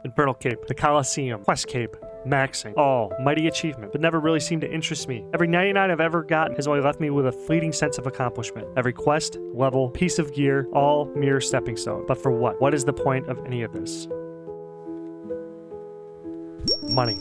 Infernal Cape, the Coliseum, Quest Cape, maxing. All mighty achievement, but never really seemed to interest me. Every 99 I've ever gotten has only left me with a fleeting sense of accomplishment. Every quest, level, piece of gear, all mere stepping stone. But for what? What is the point of any of this? Money.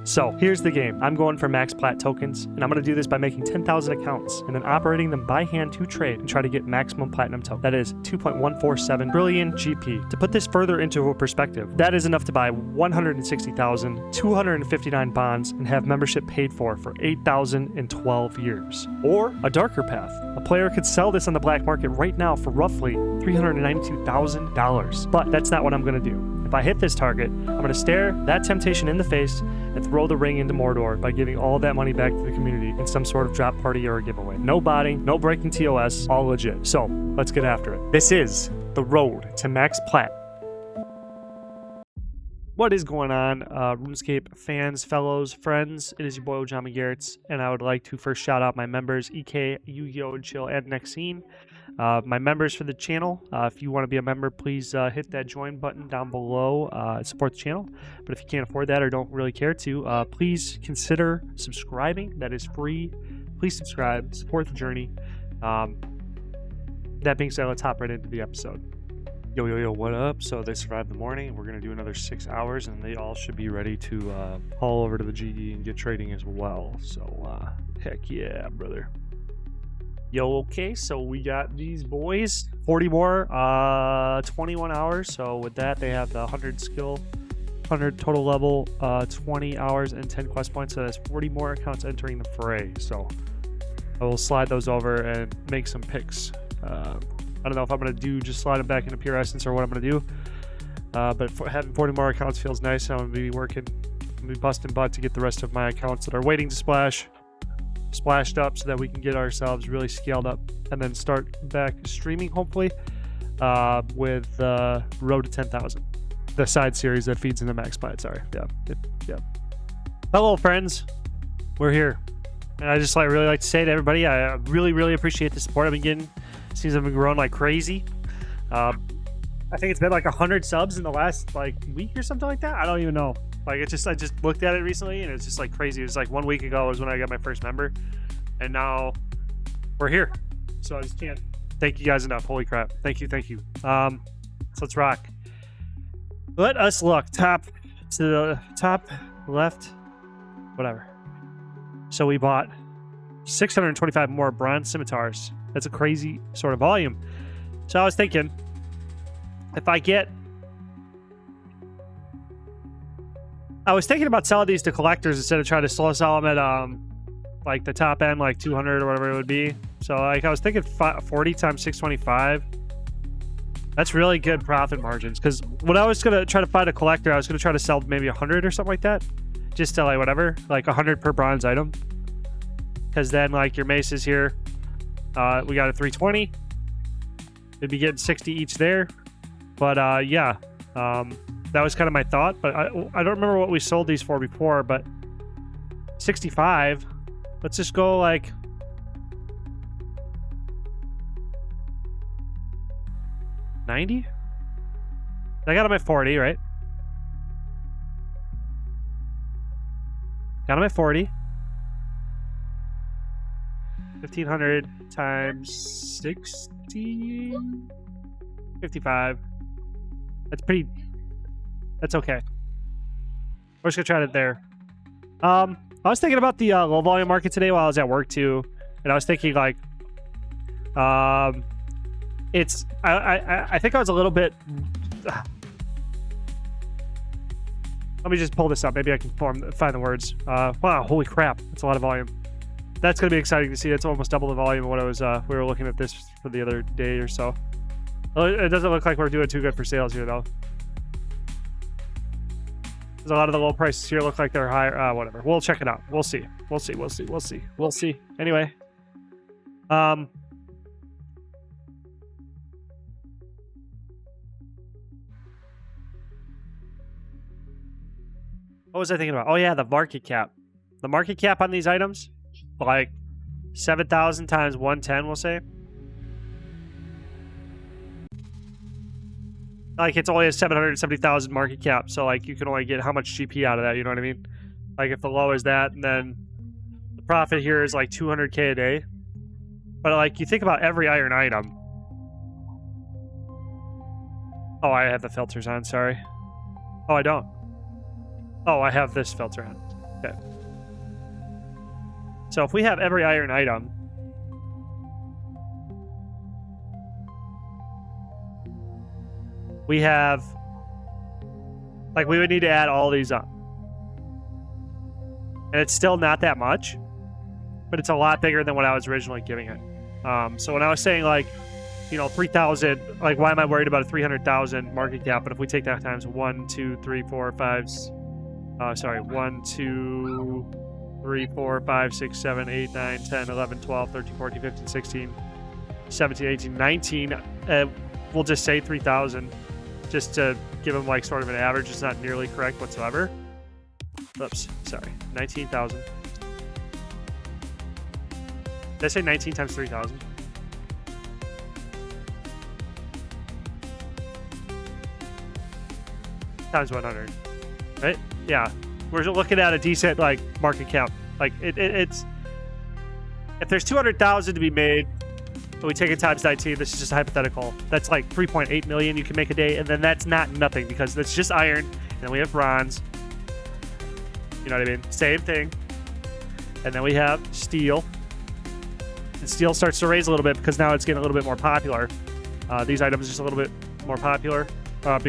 So here's the game. I'm going for max plat tokens, and I'm going to do this by making 10,000 accounts and then operating them by hand to trade and try to get maximum platinum token. That is 2.147 trillion GP. To put this further into a perspective, that is enough to buy 160,259 bonds and have membership paid for 8,012 years. Or a darker path. A player could sell this on the black market right now for roughly $392,000. But that's not what I'm going to do. If I hit this target, I'm going to stare that temptation in the face and throw the ring into Mordor by giving all of that money back to the community in some sort of drop party or a giveaway. No botting, no breaking TOS, all legit. So, let's get after it. This is the road to max plat. What is going on, RuneScape fans, fellows, friends? It is your boy, John McGarrett's, and I would like to first shout out my members, EK, Yu-Gi-Oh, and Chill, and Nexine. My members for the channel, if you want to be a member, please hit that join button down below, support the channel. But if you can't afford that or don't really care to, please consider subscribing. That is free. Please subscribe, support the journey. That being said, let's hop right into the episode. Yo, what up? So they survived the morning. We're going to do another 6 hours, and they all should be ready to haul over to the GE and get trading as well. So, heck yeah, brother. Yo, okay, so we got these boys. 40 more, 21 hours. So with that, they have the 100 skill, 100 total level, 20 hours, and 10 quest points. So that's 40 more accounts entering the fray. So I will slide those over and make some picks. I don't know if I'm going to do just slide them back into Pure Essence or what I'm going to do. But having 40 more accounts feels nice. I'm going to be working, I'm going to be busting butt to get the rest of my accounts that are waiting to splashed up so that we can get ourselves really scaled up and then start back streaming, hopefully, with Road to 10,000. The side series that feeds into Max Plat, sorry. Yeah. Hello, friends. We're here. And I just really like to say to everybody, I really appreciate the support I've been getting. Seems I've been growing like crazy. I think it's been like 100 subs in the last week or something like that. I don't even know. I just looked at it recently and it's just like crazy. It was like 1 week ago was when I got my first member, and now we're here. So I just can't thank you guys enough. Holy crap! Thank you. So let's rock. Let us look to the top left, whatever. So we bought 625 more bronze scimitars. That's a crazy sort of volume. So I was thinking, if I get... I was thinking about selling these to collectors instead of trying to sell them at the top end, like 200 or whatever it would be. So I was thinking 40 times 625. That's really good profit margins. Because when I was going to try to find a collector, I was going to try to sell maybe 100 or something like that. Just to whatever, 100 per bronze item. Because then your maces here, we got a 320. We'd be getting 60 each there. But yeah. That was kind of my thought, but I don't remember what we sold these for before, but 65. Let's just go 90? I got them at 40, right? Got them at 40. 1,500 times 60? 55. That's okay. We're just gonna try it there. I was thinking about the low volume market today while I was at work too, and I was thinking I think I was a little bit. Let me just pull this up. Maybe I can find the words. Wow, holy crap! That's a lot of volume. That's gonna be exciting to see. That's almost double the volume of what I was. We were looking at this for the other day or so. It doesn't look like we're doing too good for sales here though. A lot of the low prices here look like they're higher. Whatever. We'll check it out. We'll see. Anyway. What was I thinking about? Oh, yeah, the market cap. The market cap on these items, 7,000 times 110, we'll say. Like, it's only a 770,000 market cap, so like you can only get how much GP out of that, you know what I mean? Like, if the low is that, and then the profit here is like 200K a day. But like, you think about every iron item. Oh, I have the filters on, sorry. Oh, I don't. Oh, I have this filter on. Okay. So if we have every iron item, we have, like, we would need to add all these up. And it's still not that much, but it's a lot bigger than what I was originally giving it. So when I was saying, like, you know, 3,000, like, why am I worried about a 300,000 market cap? But if we take that times 1, 2, 3, 4, 5, 1, 2, 3, 4, 5, 6, 7, 8, 9, 10, 11, 12, 13, 14, 15, 16, 17, 18, 19, we'll just say 3,000. Just to give them like sort of an average. It's not nearly correct whatsoever. Oops, sorry. 19,000. Did I say 19 times 3,000? Times 100. Right? Yeah. We're looking at a decent like market cap. Like it's if there's 200,000 to be made, but we take it times 19, this is just a hypothetical. That's like 3.8 million you can make a day, and then that's not nothing because that's just iron, and then we have bronze. You know what I mean? Same thing. And then we have steel. And steel starts to raise a little bit because now it's getting a little bit more popular. These items are just a little bit more popular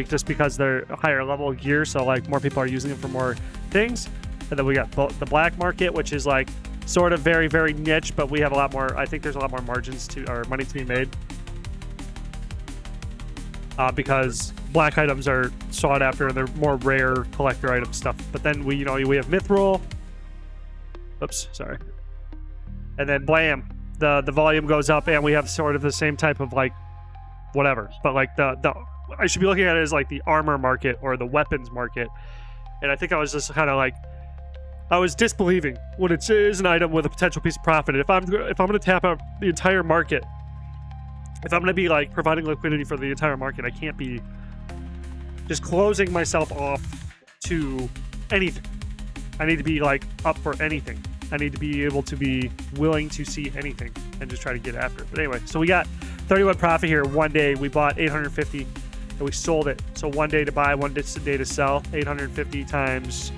just because they're higher level gear, so like more people are using them for more things. And then we got the black market, which is like sort of very, very niche, but we have a lot more. I think there's a lot more margins to or money to be made because black items are sought after and they're more rare collector item stuff. But then we have mithril. Oops, sorry. And then blam, the volume goes up, and we have sort of the same type of like whatever. But like the I should be looking at it as like the armor market or the weapons market. And I think I was just kind of like, I was disbelieving when it is an item with a potential piece of profit. If I'm going to tap out the entire market, if I'm going to be like providing liquidity for the entire market, I can't be just closing myself off to anything. I need to be like up for anything. I need to be able to be willing to see anything and just try to get after it. But anyway, so we got 31 profit here. One day we bought 850 and we sold it. So 1 day to buy, 1 day to sell. 850 times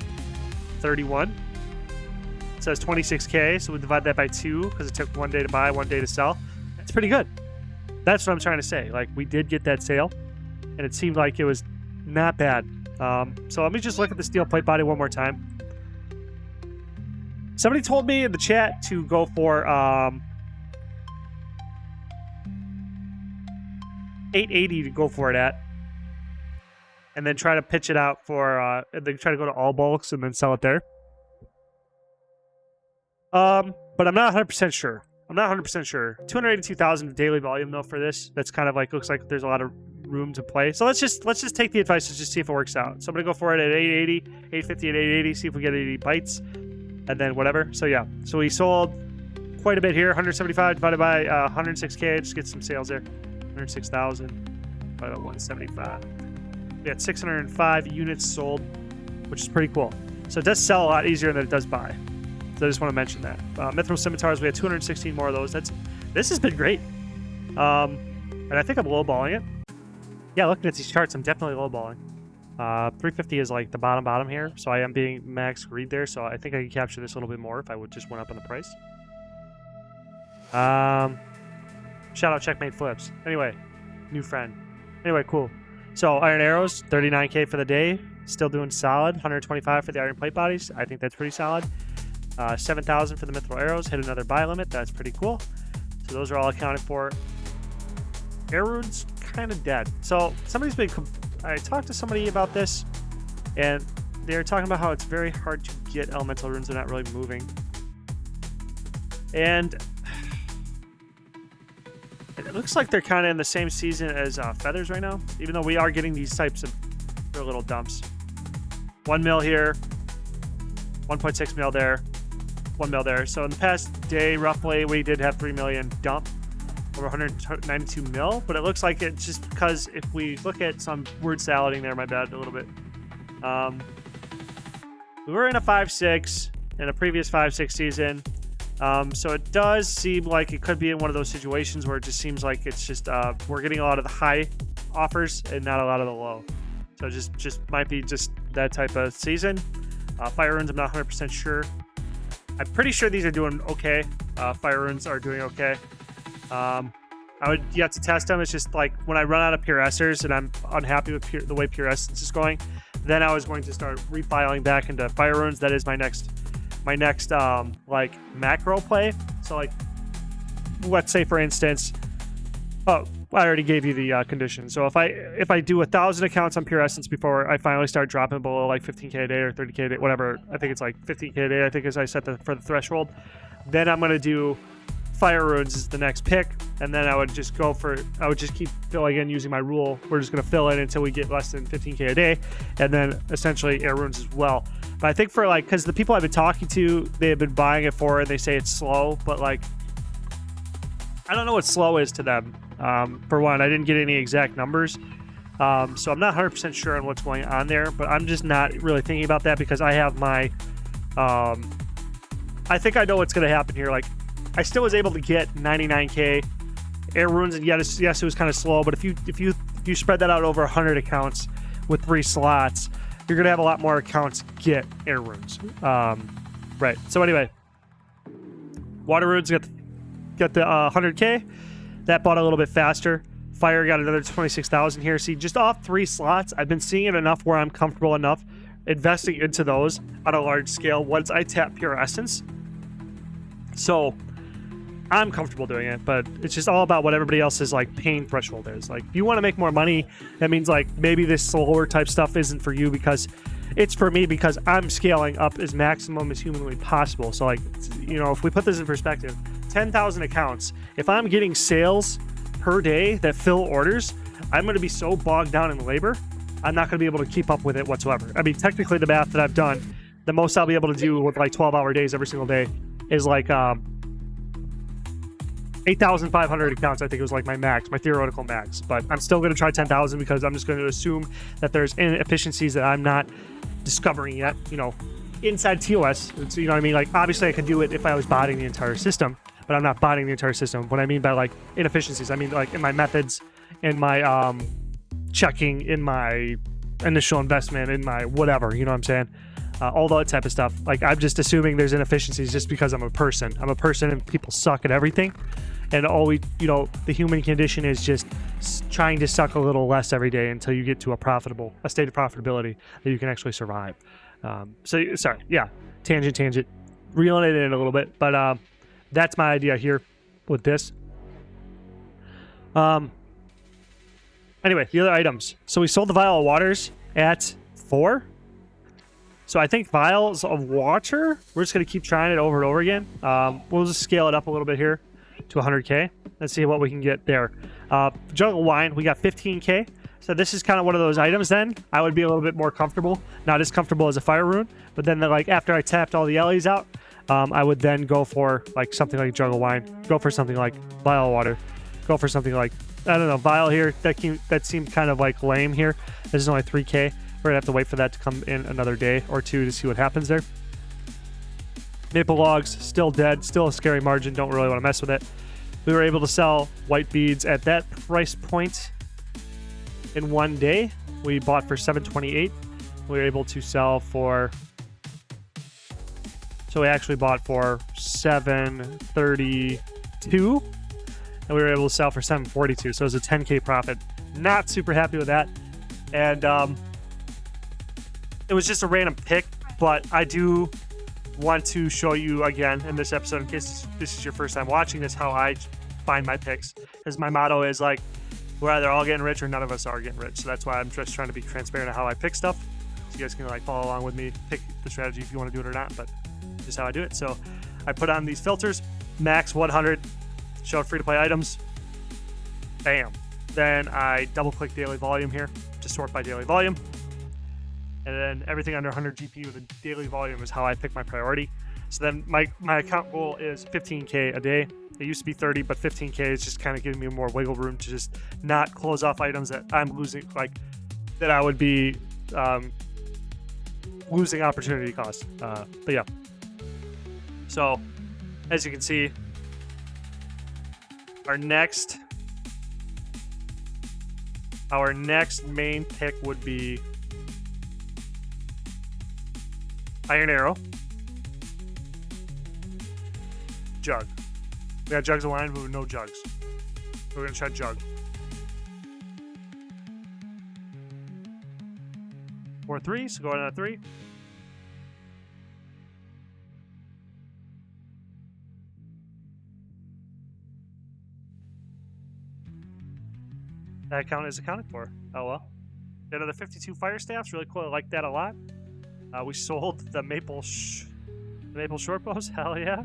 31. It says 26K, so we divide that by 2 because it took 1 day to buy, 1 day to sell. That's pretty good. That's what I'm trying to say. Like, we did get that sale, and it seemed like it was not bad. So let me just look at the steel plate body one more time. Somebody told me in the chat to go for 880 to go for it at, and then try to pitch it out for and then try to go to all bulks and then sell it there. But I'm not 100% sure. 282,000 daily volume though for this. That's kind of like, looks like there's a lot of room to play. So let's just take the advice and just see if it works out. So I'm gonna go for it at 880, 850 at 880, see if we get any bites, and then whatever. So yeah, so we sold quite a bit here. 175 divided by 106K. Just get some sales there. 106,000 divided by 175. We had 605 units sold, which is pretty cool. So it does sell a lot easier than it does buy. So I just want to mention that. Mithril scimitars, we had 216 more of those. This has been great. And I think I'm lowballing it. Yeah, looking at these charts, I'm definitely lowballing. 350 is like the bottom here, so I am being max greed there, so I think I can capture this a little bit more if I would just went up on the price. Shout out Checkmate Flips. Anyway, new friend. Anyway, cool. So iron arrows, 39K for the day. Still doing solid. 125 for the iron plate bodies. I think that's pretty solid. 7,000 for the mithril arrows. Hit another buy limit. That's pretty cool. So those are all accounted for. Arrow's kind of dead. So somebody's been... I talked to somebody about this, and they're talking about how it's very hard to get elemental runes. They're not really moving. And it looks like they're kind of in the same season as feathers right now, even though we are getting these types of little dumps. 1 mil here, 1.6 mil there, 1 mil there. So in the past day, roughly, we did have 3 million dump. over 192 mil, but it looks like it's just because if we look at some word salading there, my bad, a little bit. We were in a 5-6 in a previous 5-6 season. So it does seem like it could be in one of those situations where it just seems like it's just we're getting a lot of the high offers and not a lot of the low. So just might be just that type of season. Fire runes, I'm not 100% sure. I'm pretty sure these are doing okay. Fire runes are doing okay. I would yet to test them. It's just like when I run out of pure Sers and I'm unhappy with the way pure essence is going, then I was going to start refiling back into fire runes. That is my next like macro play. So like, let's say for instance, I already gave you the condition. So if I do 1,000 accounts on pure essence before I finally start dropping below like 15k a day or 30k a day, whatever, I think it's like 15k a day, I think, as I set for the threshold, then I'm going to do fire runes as the next pick, and then I would just keep filling in using my rule. We're just going to fill in until we get less than 15k a day, and then essentially air runes as well. But I think for like, because the people I've been talking to, they have been buying it for, and they say it's slow, but like, I don't know what slow is to them. For one, I didn't get any exact numbers, so I'm not 100% sure on what's going on there, but I'm just not really thinking about that because I have my, I think I know what's going to happen here. Like, I still was able to get 99k air runes, and yes, it was kind of slow, but if you spread that out over 100 accounts with 3 slots, you're going to have a lot more accounts get air runes. Right. So anyway, water runes got the 100k. That bought a little bit faster. Fire got another 26,000 here. See, just off 3 slots, I've been seeing it enough where I'm comfortable enough investing into those on a large scale once I tap pure essence. So I'm comfortable doing it, but it's just all about what everybody else's like pain threshold is. Like, if you want to make more money, that means like maybe this slower type stuff isn't for you, because it's for me because I'm scaling up as maximum as humanly possible. So like, you know, if we put this in perspective, 10,000 accounts, if I'm getting sales per day that fill orders, I'm going to be so bogged down in labor, I'm not going to be able to keep up with it whatsoever. I mean, technically the math that I've done, the most I'll be able to do with like 12-hour days every single day is like 8,500 accounts. I think it was like my max, my theoretical max, but I'm still going to try 10,000 because I'm just going to assume that there's inefficiencies that I'm not discovering yet, you know, inside TOS. So, you know what I mean? Like, obviously I could do it if I was botting the entire system, but I'm not botting the entire system. What I mean by like inefficiencies, I mean like in my methods, in my checking, in my initial investment, in my whatever, you know what I'm saying? All that type of stuff. Like, I'm just assuming there's inefficiencies just because I'm a person. I'm a person and people suck at everything. And you know, the human condition is just trying to suck a little less every day until you get to a state of profitability that you can actually survive. So sorry, yeah, tangent, reeling it in a little bit, but that's my idea here with this. Anyway, the other items. So we sold the vial of waters at 4. So I think vials of water, we're just going to keep trying it over and over again. We'll just scale it up a little bit here to 100k. Let's see what we can get there. Jug of wine, we got 15k. So this is kind of one of those items then. I would be a little bit more comfortable. Not as comfortable as a fire rune, but then like after I tapped all the LEs out, I would then go for like something like jug of wine, go for something like vial of water, go for something like, I don't know, vial here. That seemed kind of like lame here. This is only 3k. We're gonna have to wait for that to come in another day or two to see what happens there. Maple logs, still dead, still a scary margin, don't really want to mess with it. We were able to sell white beads at that price point in one day. We bought for 728. We were able to sell for, so we actually bought for 732, and we were able to sell for 742. So it was a 10k profit. Not super happy with that. And it was just a random pick, but I do want to show you again in this episode, in case this is your first time watching this, how I find my picks. Because my motto is like, we're either all getting rich or none of us are getting rich. So that's why I'm just trying to be transparent on how I pick stuff. So you guys can like follow along with me, pick the strategy if you want to do it or not, but this is how I do it. So I put on these filters, max 100, show free to play items. Bam. Then I double click daily volume here to sort by daily volume. And then everything under 100 GP with a daily volume is how I pick my priority. So then my account goal is 15K a day. It used to be 30, but 15K is just kind of giving me more wiggle room to just not close off items that I'm losing, like that I would be losing opportunity cost. But yeah. So as you can see, our next main pick would be Iron Arrow, Jug. We got Jugs aligned, but with no Jugs. We're gonna try Jug. 4-3, so go on a 3. That account is accounted for. Oh well. Got another 52 fire staffs. Really cool. I like that a lot. We sold the maple short bows. Hell yeah.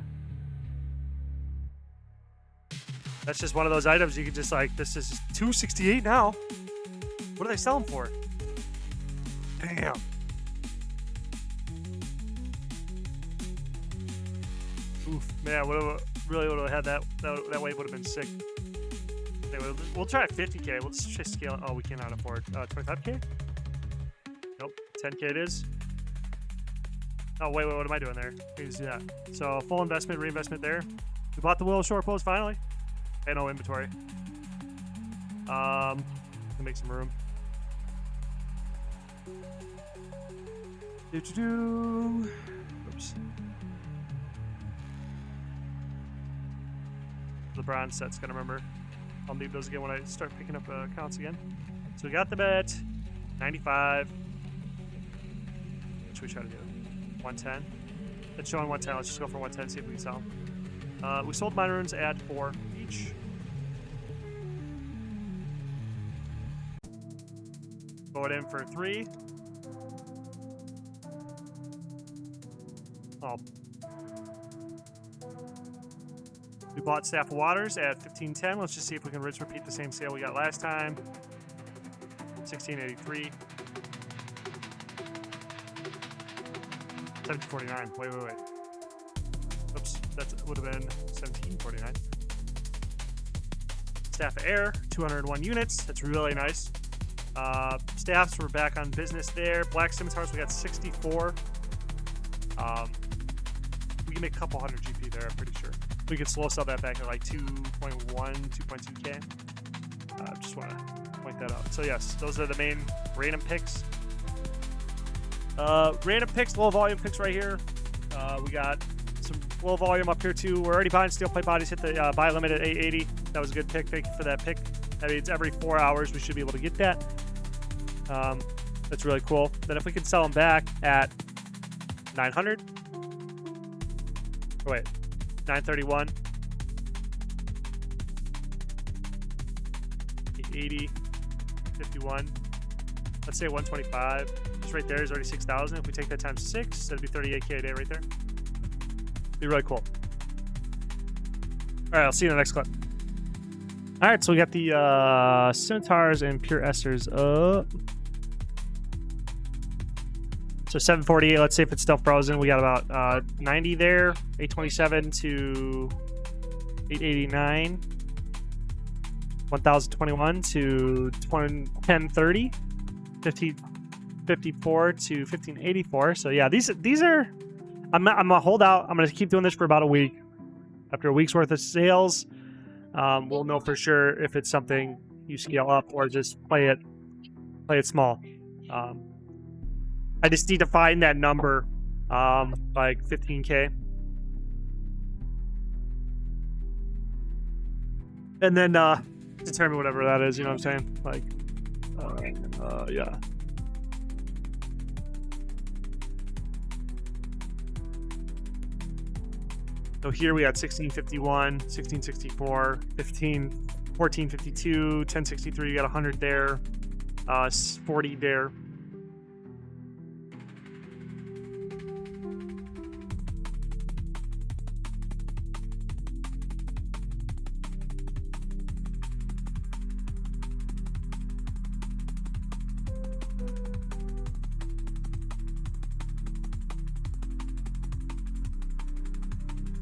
That's just one of those items you can just like. This is $268 now. What are they selling for? Damn. Oof, man. Really would have had that. That way would have been sick. Anyway, we'll try 50K. We'll just try scale. Oh, we cannot afford 25K. Nope. 10K it is. Oh wait, what am I doing there? Let's do that. So full investment, reinvestment there. We bought the willow short bows finally. And no inventory. Make some room. Oops. The bronze set's gonna remember. I'll need those again when I start picking up accounts again. So we got them at 95. What should we try to do? 110. It's showing 110. Let's just go for 110. See if we can sell them. We sold mine runes at 4 each. Go it in for 3. Oh. We bought Staff of Waters at 1510. Let's just see if we can repeat the same sale we got last time. 1683. 1749. Wait. Oops, that would have been 1749. Staff of Air, 201 units. That's really nice. Staffs, we're back on business there. Black Scimitars, we got 64. We can make a couple hundred GP there, I'm pretty sure. We could slow sell that back at like 2.1, 2.2K. Just want to point that out. So yes, those are the main random picks. Random picks, low volume picks right here. We got some low volume up here too. We're already buying steel plate bodies. Hit the buy limit at 880. That was a good pick. Thank you for that pick. That means every 4 hours we should be able to get that. That's really cool. Then if we can sell them back at 900. Oh, wait, 931. 80, 51. Let's say 125. Just right there is already 6,000. If we take that times 6, that'd be 38K a day right there. Be really cool. All right, I'll see you in the next clip. All right, so we got the Scimitars and Pure Esters up. So 748, let's see if it's still frozen. We got about 90 there, 827 to 889, 1021 to 1030, 1554 to 1584. So yeah, these are, I'm gonna hold out. I'm gonna keep doing this for about a week. After a week's worth of sales, we'll know for sure if it's something you scale up or just play it small. I just need to find that number, like 15K. And then determine whatever that is, you know what I'm saying? Like, yeah. So here we got 1651, 1664, 1452, 1063, you got 100 there, 40 there.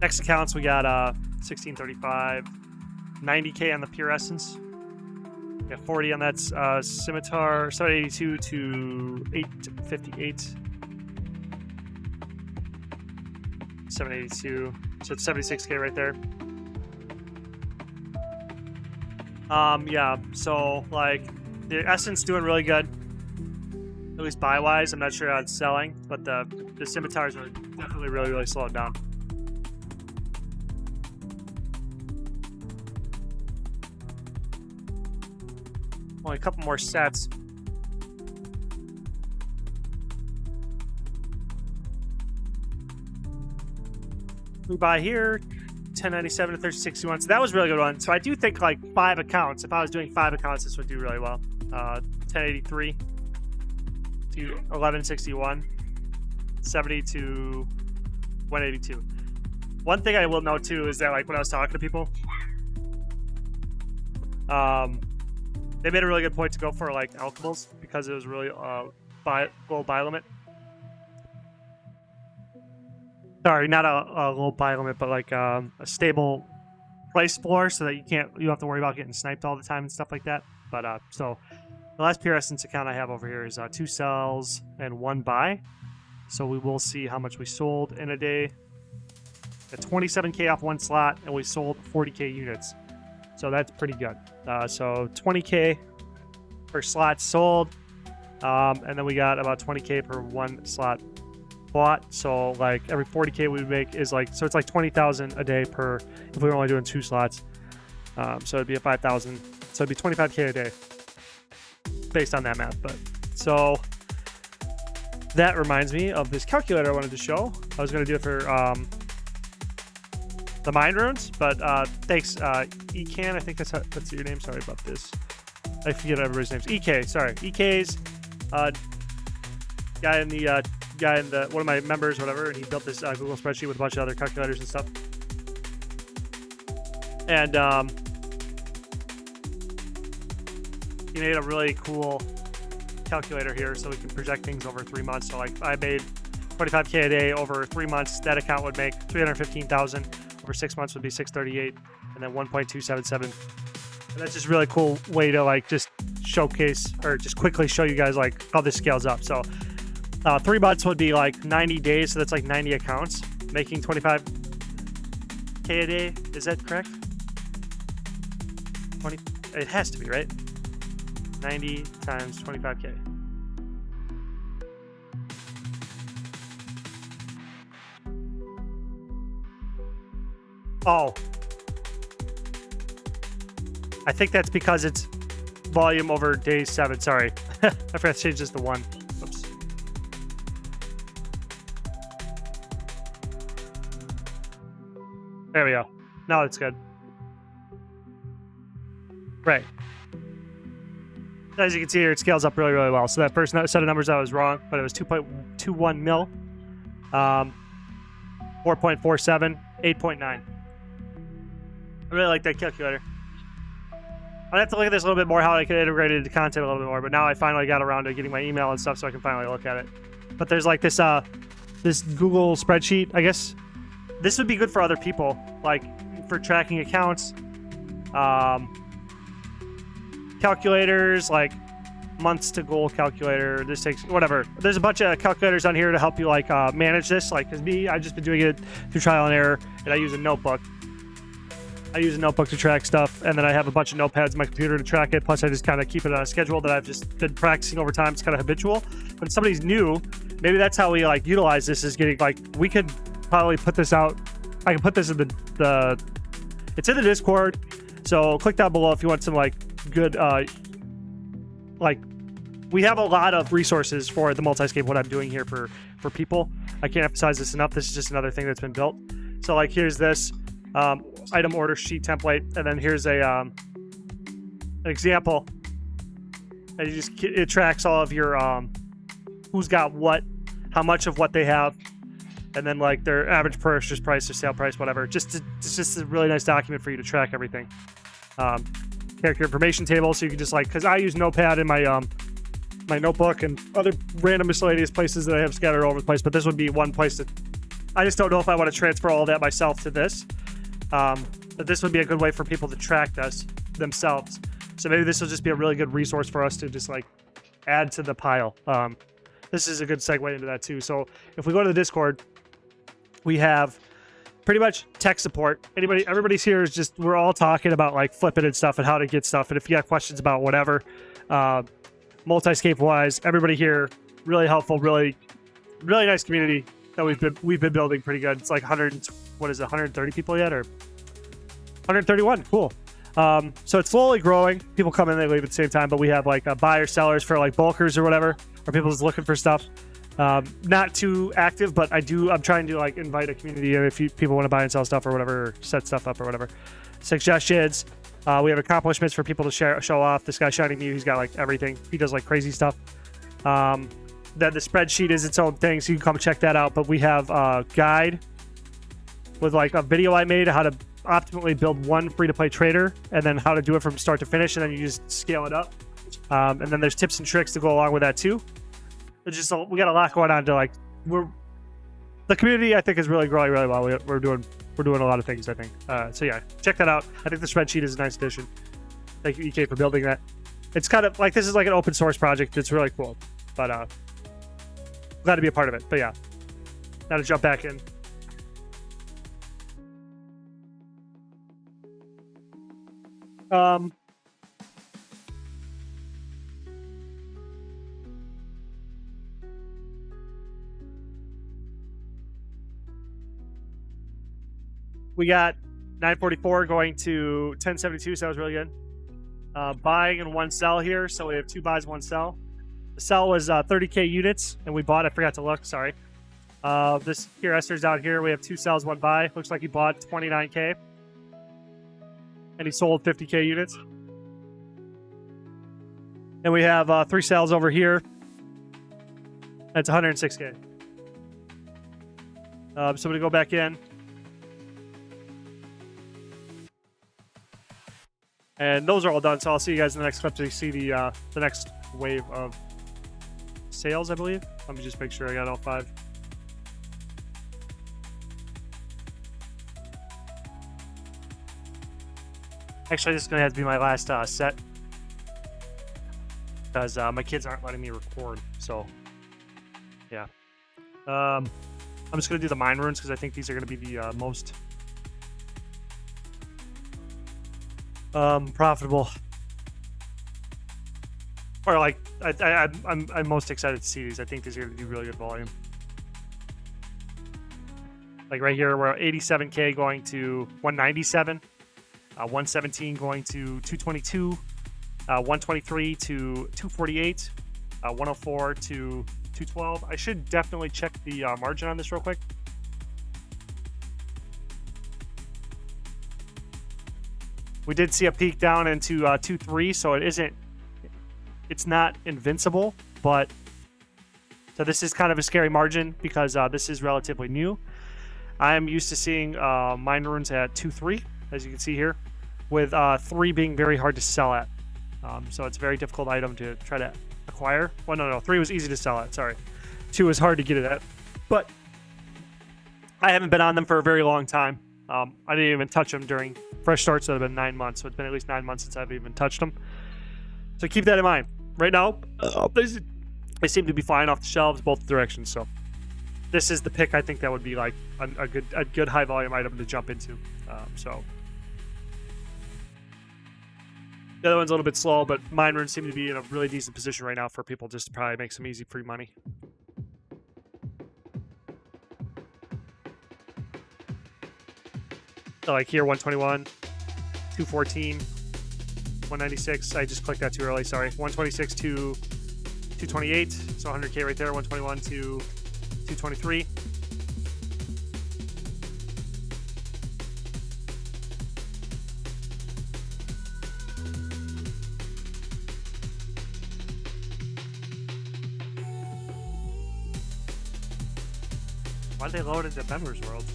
Next accounts, we got 1635, 90K on the Pure Essence. We got 40 on that Scimitar, 782 to 858. 782, so it's 76K right there. Yeah, so like the Essence doing really good, at least buy wise. I'm not sure how it's selling, but the Scimitars are definitely really slowed down. Only a couple more sets. We buy here 1097 to 3061. So that was a really good one. So I do think like 5 accounts. If I was doing 5 accounts, this would do really well. 1083 to 1161, 70 to 182. One thing I will note too is that like when I was talking to people, they made a really good point to go for like alchemals because it was really low buy limit. Sorry, not a low buy limit, but like a stable price floor, so that you don't have to worry about getting sniped all the time and stuff like that. But so the last Pure Essence account I have over here is 2 sells and 1 buy. So we will see how much we sold in a day. At 27K off 1 slot, and we sold 40K units. So that's pretty good. So 20K per slot sold, and then we got about 20K per 1 slot bought. So like every 40K we would make is like, so it's like 20,000 a day per, if we were only doing 2 slots. So it'd be a 5,000. So it'd be 25K a day based on that math. But so that reminds me of this calculator I wanted to show. I was going to do it for the mine runes, but thanks, Ecan. I think that's your name. Sorry about this. I forget everybody's names. EK. Sorry, EK's guy in the one of my members, whatever, and he built this Google spreadsheet with a bunch of other calculators and stuff. And he made a really cool calculator here, so we can project things over 3 months. So like I made 25K a day over 3 months. That account would make 315,000. Over 6 months would be 638, and then 1.277. And that's just a really cool way to like just showcase or just quickly show you guys like how this scales up. So 3 months would be like 90 days, so that's like 90 accounts making 25K a day. Is that correct? 20. It has to be, right? 90 times 25K. Oh, I think that's because it's volume over day 7. Sorry, I forgot to change this to 1. Oops. There we go. Now it's good. Right. As you can see here, it scales up really well. So that first set of numbers I was wrong, but it was 2.21 mil, 4.47, 8.9. I really like that calculator. I'd have to look at this a little bit more, how I could integrate it into content a little bit more, but now I finally got around to getting my email and stuff so I can finally look at it. But there's like this this Google spreadsheet, I guess. This would be good for other people, like for tracking accounts, calculators, like months to goal calculator. This takes whatever. There's a bunch of calculators on here to help you like manage this. Like, cause me, I've just been doing it through trial and error, and I use a notebook. I use a notebook to track stuff, and then I have a bunch of notepads on my computer to track it. Plus, I just kind of keep it on a schedule that I've just been practicing over time. It's kind of habitual. But if somebody's new, maybe that's how we like utilize this. Is getting like we could probably put this out. I can put this in the it's in the Discord. So click down below if you want some like good like we have a lot of resources for the multi-scape. What I'm doing here for people. I can't emphasize this enough. This is just another thing that's been built. So like here's this. Item order sheet template, and then here's a an example, and it tracks all of your who's got what, how much of what they have, and then like their average purchase price or sale price, whatever. It's just a really nice document for you to track everything. Character information table, so you can just like, because I use Notepad in my my notebook and other random miscellaneous places that I have scattered all over the place, but this would be one place to I just don't know if I want to transfer all that myself to this. But this would be a good way for people to track this themselves. So maybe this will just be a really good resource for us to just like add to the pile. This is a good segue into that too. So if we go to the Discord, we have pretty much tech support. Everybody's here is just, we're all talking about like flipping and stuff and how to get stuff. And if you got questions about whatever, multi-scape wise, everybody here, really helpful, really nice community that we've been building pretty good. It's like 130 people yet, or 131. Cool. So it's slowly growing. People come in, they leave at the same time, but we have like buyers, sellers for like bulkers or whatever, or people just looking for stuff. Not too active, but I'm trying to like invite a community if people want to buy and sell stuff or whatever, or set stuff up or whatever. Suggestions. We have accomplishments for people to show off. This guy Shiny Mew, he's got like everything. He does like crazy stuff. Then the spreadsheet is its own thing, so you can come check that out. But we have a guide with like a video I made how to optimally build one free-to-play trader, and then how to do it from start to finish, and then you just scale it up. And then there's tips and tricks to go along with that too. It's just we got a lot going on to like the community. I think is really growing really well. We're doing a lot of things, I think. So yeah, check that out. I think the spreadsheet is a nice addition. Thank you, EK, for building that. It's kind of like, this is like an open source project. It's really cool, but glad to be a part of it. But yeah, now to jump back in. We got 944 going to 1072, so that was really good. Buying and one sell here, so we have 2 buys, 1 sell. The sell was 30k units, and we bought. I forgot to look. Sorry. This here, Esther's down here. We have 2 sells, 1 buy. Looks like he bought 29k, and he sold 50k units. And we have 3 sells over here. That's 106k. So I'm going to go back in. And those are all done, so I'll see you guys in the next clip to see the next wave of sales, I believe. Let me just make sure I got all 5. Actually, this is going to have to be my last set, because my kids aren't letting me record, so yeah. I'm just going to do the mine runes, because I think these are going to be the most profitable, or like I'm most excited to see these. I think these are going to do really good volume. Like right here, we're at 87k going to 197, 117 going to 222, 123 to 248, 104 to 212. I should definitely check the margin on this real quick. We did see a peak down into 2.3, so it's not invincible, but so this is kind of a scary margin because this is relatively new. I am used to seeing mine runes at 2.3, as you can see here, with 3 being very hard to sell at. So it's a very difficult item to try to acquire. Well, no, 3 was easy to sell at, sorry. 2 was hard to get it at, but I haven't been on them for a very long time. I didn't even touch them during fresh starts. That have been 9 months, so it's been at least 9 months since I've even touched them. So keep that in mind. Right now, they seem to be flying off the shelves both directions. So this is the pick. I think that would be like a good high volume item to jump into. So the other one's a little bit slow, but mine runes seem to be in a really decent position right now for people just to probably make some easy free money. So like here, 121, 214, 196. I just clicked that too early, sorry. 126 to 228, so 100k right there. 121 to 223. Why did they load into Members World?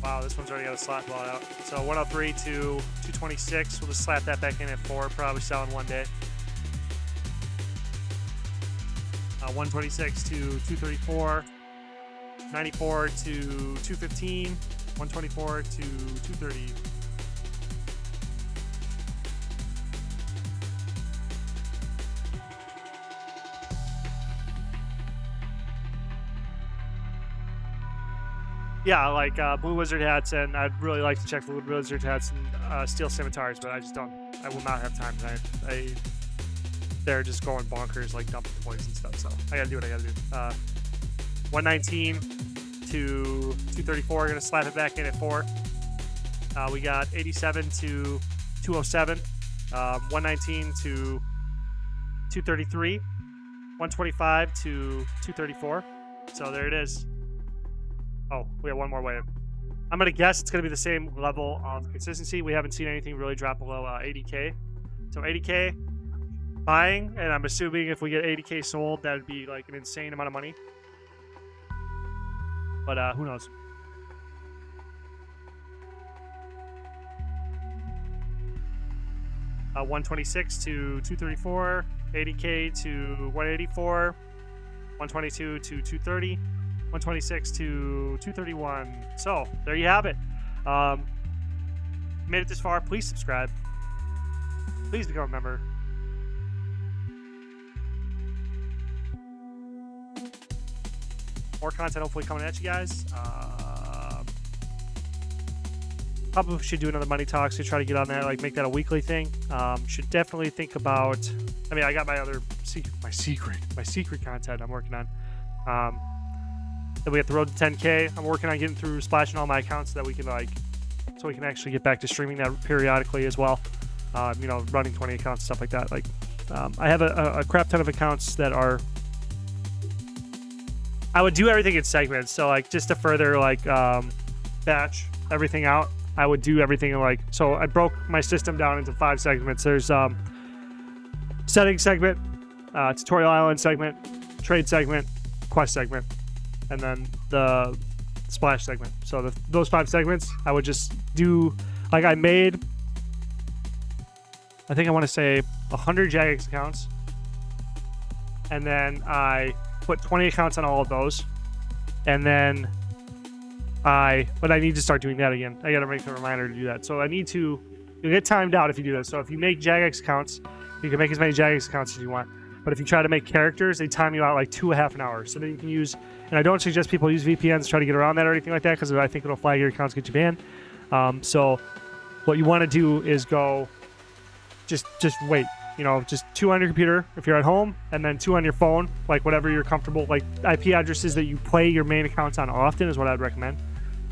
Wow, this one's already got a slot ball out. So 103 to 226. We'll just slap that back in at 4. Probably selling one day. 126 to 234, 94 to 215, 124 to 230. Yeah, like blue wizard hats, and I'd really like to check blue wizard hats and steel scimitars, but I just don't. I will not have time tonight. They're just going bonkers, like dumping points and stuff. So I gotta do what I gotta do. 119 to 234. Gonna slap it back in at 4. We got 87 to 207. 119 to 233. 125 to 234. So there it is. Oh, we have one more wave. I'm going to guess it's going to be the same level of consistency. We haven't seen anything really drop below 80K. So 80K buying, and I'm assuming if we get 80K sold, that would be like an insane amount of money. But who knows? Uh, 126 to 234, 80K to 184, 122 to 230. 126 to 231. So there you have it. Made it this far. Please subscribe. Please become a member. More content hopefully coming at you guys. Probably should do another money talks to try to get on that, like make that a weekly thing. Should definitely think about. I mean, I got my other secret content I'm working on. Then we have the road to 10K. I'm working on getting through splashing all my accounts so that we can so we can actually get back to streaming that periodically as well. You know, running 20 accounts, stuff like that. Like, I have a crap ton of accounts that are. I would do everything in segments. So like just to further like batch everything out, I would do everything like. So I broke my system down into 5 segments. There's settings segment, tutorial island segment, trade segment, quest segment, and then the splash segment. So those 5 segments, I would just do, like I made, I think I want to say 100 Jagex accounts. And then I put 20 accounts on all of those. And then but I need to start doing that again. I got to make a reminder to do that. So I need to, you'll get timed out if you do this. So if you make Jagex accounts, you can make as many Jagex accounts as you want. But if you try to make characters, they time you out like 2.5 an hour. So then you can use, and I don't suggest people use VPNs to try to get around that or anything like that, because I think it'll flag your accounts, get you banned. So what you want to do is go, just wait. You know, just 2 on your computer if you're at home, and then 2 on your phone, like whatever you're comfortable. Like IP addresses that you play your main accounts on often is what I'd recommend.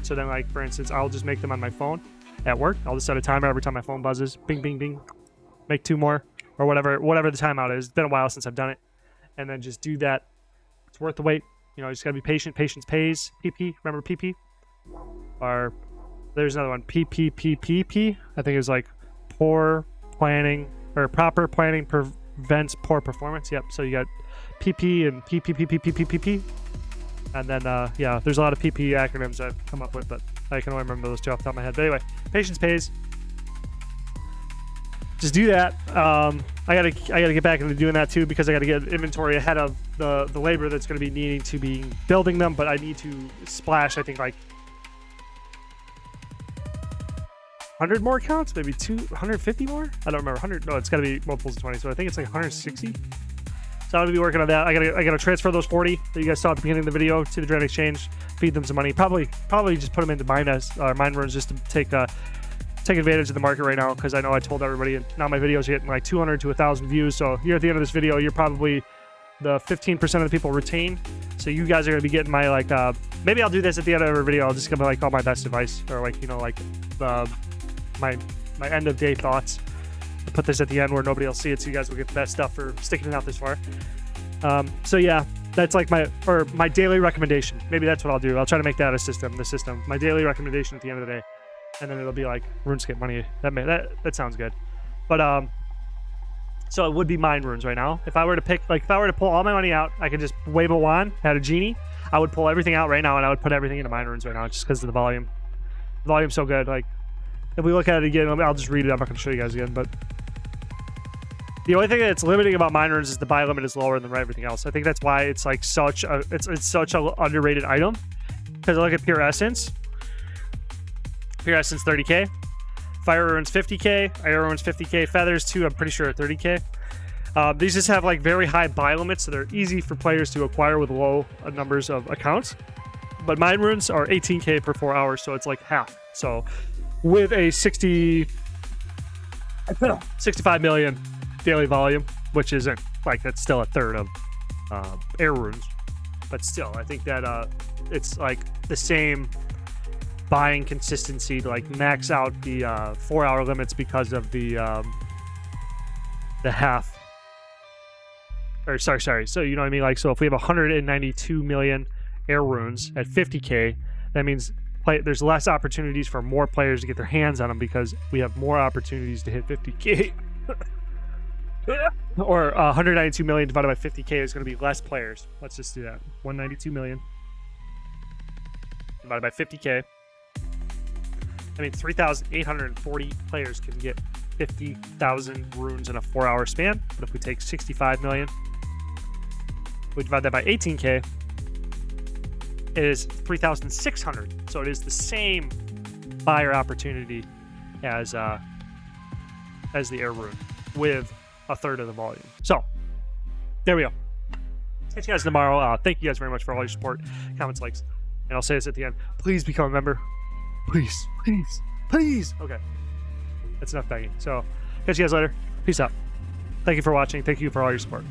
So then, like for instance, I'll just make them on my phone at work. I'll just set a timer every time my phone buzzes. Bing, bing, bing. Make 2 more. Or whatever the timeout is. It's been a while since I've done it. And then just do that. It's worth the wait. You know, you just gotta be patient. Patience pays. PP. Remember PP? Or there's another one. PPPPP. I think it's like poor planning, or proper planning prevents poor performance. Yep. So you got PP and PPPPPPP. And then yeah, there's a lot of PP acronyms I've come up with, but I can only remember those 2 off the top of my head. But anyway, patience pays. Just do that. I gotta get back into doing that too, because I gotta get inventory ahead of the labor that's going to be needing to be building them. But I need to splash, I think, like 100 more accounts, maybe 150 more. I don't remember. 100. No, it's got to be multiples of 20. So I think it's like 160. So I'm gonna be working on that. I gotta transfer those 40 that you guys saw at the beginning of the video to the Dread Exchange. Feed them some money. Probably just put them into mine runs just to take advantage of the market right now, because I know I told everybody, and now my videos are getting like 200 to 1,000 views. So here at the end of this video, you're probably the 15% of the people retained. So you guys are gonna be getting my like maybe I'll do this at the end of every video. I'll just give like all my best advice, or like, you know, like my end of day thoughts. I'll put this at the end where nobody will see it, so you guys will get the best stuff for sticking it out this far. So yeah, that's like my daily recommendation. Maybe that's what I'll do. I'll try to make that the system. My daily recommendation at the end of the day. And then it'll be like RuneScape money. That sounds good. But so it would be mine runes right now. If I were to pull all my money out, I could just wave a wand, had a genie. I would pull everything out right now, and I would put everything into mine runes right now, just because of the volume. The volume's so good. Like if we look at it again, I'll just read it. I'm not going to show you guys again, but The only thing that's limiting about mine runes is the buy limit is lower than everything else. I think that's why it's like such a it's such a underrated item. Because look at Pure Essence. Pure Essence 30k. Fire runes 50k. Air runes 50k. Feathers too, I'm pretty sure are 30k. These just have like very high buy limits, so they're easy for players to acquire with low numbers of accounts. But mine runes are 18k per 4 hours, so it's like half. So with a 65 million daily volume, which isn't like, that's still a third of air runes, but still I think that it's like the same buying consistency to like max out the 4 hour limits because of the half, or sorry, so you know what I mean, like, so if we have 192 million air runes at 50k, that means there's less opportunities for more players to get their hands on them because we have more opportunities to hit 50k. Or 192 million divided by 50k is going to be less players. Let's just do that. 192 million divided by 50k. I mean, 3,840 players can get 50,000 runes in a 4 hour span. But if we take 65 million, we divide that by 18k, it is 3,600. So it is the same buyer opportunity as the air rune with a third of the volume. So there we go. Catch you guys tomorrow. Thank you guys very much for all your support, comments, likes, and I'll say this at the end. Please become a member. Please. Okay, that's enough begging. So catch you guys later. Peace out. Thank you for watching. Thank you for all your support.